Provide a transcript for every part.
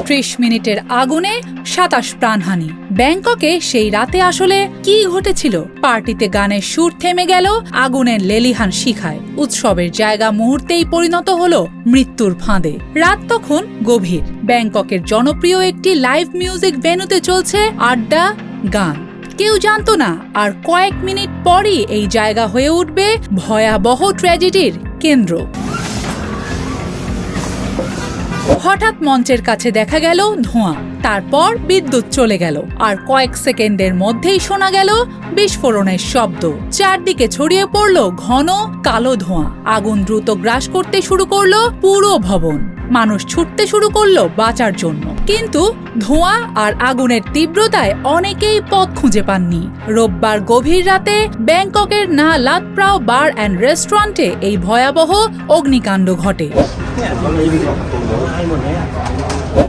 30 মিনিটের আগুনে 27 প্রাণহানি। ব্যাংককে সেই রাতে আসলে কি ঘটেছিল? পার্টিতে গানের সুর থেমে গেল আগুনের লেলিহান শিখায়। উৎসবের জায়গা মুহূর্তেই পরিণত হলো মৃত্যুর ফাঁদে। রাত তখন গভীর। ব্যাংককের জনপ্রিয় একটি লাইভ মিউজিক ভেন্যুতে চলছে আড্ডা, গান। কেউ জানতো না আর কয়েক মিনিট পরই এই জায়গা হয়ে উঠবে ভয়াবহ ট্র্যাজেডির কেন্দ্র। হঠাৎ মঞ্চের কাছে দেখা গেল ধোঁয়া, তারপর বিদ্যুৎ চলে গেল আর কয়েক সেকেন্ডের মধ্যেই শোনা গেল বিস্ফোরণের শব্দ। চারদিকে ছড়িয়ে পড়ল ঘন কালো ধোঁয়া। আগুন দ্রুত গ্রাস করতে শুরু করলো পুরো ভবন। মানুষ ছুটতে শুরু করলো বাঁচার জন্য, কিন্তু ধোঁয়া আর আগুনের তীব্রতায় অনেকেই পথ খুঁজে পাননি। রোববার গভীর রাতে ব্যাংককের না লাত প্রাও বার অ্যান্ড রেস্টুরেন্টে এই ভয়াবহ অগ্নিকাণ্ড ঘটে।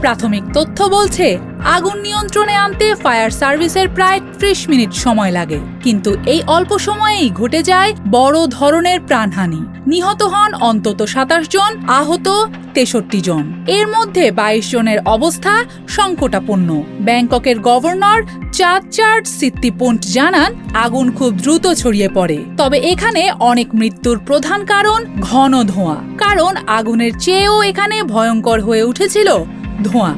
প্রাথমিক তথ্য বলছে আগুন নিয়ন্ত্রণে আনতে ফায়ার সার্ভিসের প্রায় 30 মিনিট সময় লাগে, কিন্তু এই অল্প সময়েই ঘটে যায় বড় ধরনের প্রাণহানি। নিহত হন অন্তত 27 জন, আহত 63 জন। এর মধ্যে 22 জনের অবস্থা সংকটাপন্ন। ব্যাংককের গভর্নর চাঁদচার্ট সিত্তিপুন্ট জানান, আগুন খুব দ্রুত ছড়িয়ে পড়ে। তবে এখানে অনেক মৃত্যুর প্রধান কারণ ঘন ধোঁয়া, কারণ আগুনের চেয়েও এখানে ভয়ঙ্কর হয়ে উঠেছিল ধোঁয়া।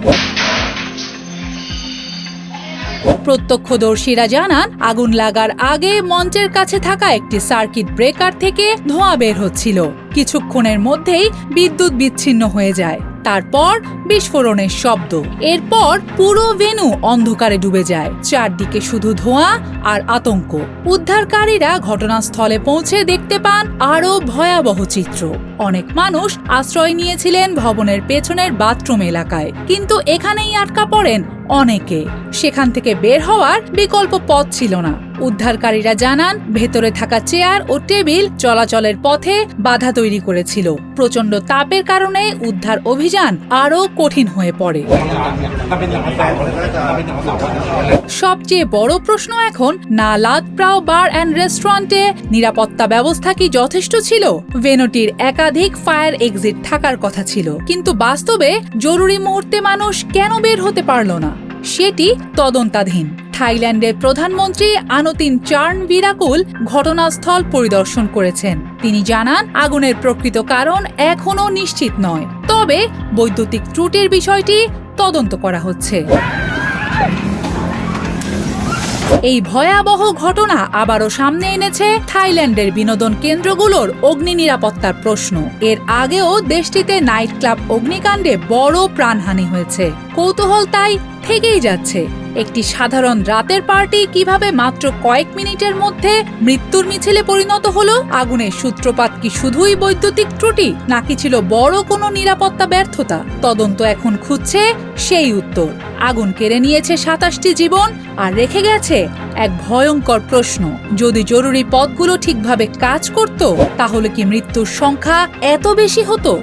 প্রত্যক্ষদর্শীরা জানান, আগুন লাগার আগে মঞ্চের কাছে থাকা একটি সার্কিট ব্রেকার থেকে ধোঁয়া বের হচ্ছিল। কিছুক্ষণের মধ্যেই বিদ্যুৎ বিচ্ছিন্ন হয়ে যায়, তারপর বিস্ফোরণের শব্দ। এরপর পুরো ভেন্যু অন্ধকারে ডুবে যায়। চারদিকে শুধু ধোঁয়া আর আতঙ্ক। উদ্ধারকারীরা ঘটনাস্থলে পৌঁছে দেখতে পান আরো ভয়াবহ চিত্র। অনেক মানুষ আশ্রয় নিয়েছিলেন ভবনের পেছনের বাথরুম এলাকায়, কিন্তু এখানেই আটকা পড়েন অনেকে। সেখান থেকে বের হওয়ার বিকল্প পথ ছিল না। উদ্ধারকারীরা জানান, ভেতরে থাকা চেয়ার ও টেবিল চলাচলের পথে বাধা তৈরি করেছিল। প্রচণ্ড তাপের কারণে উদ্ধার অভিযান আরও কঠিন হয়ে পড়ে। সবচেয়ে বড় প্রশ্ন এখন, না লাত প্রাও বার অ্যান্ড রেস্টুরেন্টে নিরাপত্তা ব্যবস্থা কি যথেষ্ট ছিল? ভেন্যুটির একাধিক ফায়ার এক্সিট থাকার কথা ছিল, কিন্তু বাস্তবে জরুরি মুহূর্তে মানুষ কেন বের হতে পারল না সেটি তদন্তাধীন। থাইল্যান্ডের প্রধানমন্ত্রী আনুতিন চার্নভিরাকুল ঘটনাস্থল পরিদর্শন করেছেন। তিনি জানান, আগুনের প্রকৃত কারণ এখনো নিশ্চিত নয়, তবে বৈদ্যুতিক ত্রুটির বিষয়টি তদন্ত করা হচ্ছে। এই ভয়াবহ ঘটনা আবারও সামনে এনেছে থাইল্যান্ডের বিনোদন কেন্দ্রগুলোর অগ্নি নিরাপত্তার প্রশ্ন। এর আগেও দেশটিতে নাইট ক্লাব অগ্নিকাণ্ডে বড় প্রাণহানি হয়েছে। কৌতূহল তাই থেকেই যাচ্ছে, একটি সাধারণ রাতের পার্টি কিভাবে মাত্র কয়েক মিনিটের মধ্যে মৃত্যুর মিছিলে পরিণত হলো? আগুনের সূত্রপাত কি শুধুই বৈদ্যুতিক ত্রুটি, নাকি ছিল বড় কোনো নিরাপত্তা ব্যর্থতা? তদন্ত এখন খুঁজছে সেই উত্তর। আগুন কেড়ে নিয়েছে 27টি জীবন আর রেখে গেছে এক ভয়ঙ্কর প্রশ্ন, যদি জরুরি পথগুলো ঠিকভাবে কাজ করত, তাহলে কি মৃত্যুর সংখ্যা এত বেশি হতো?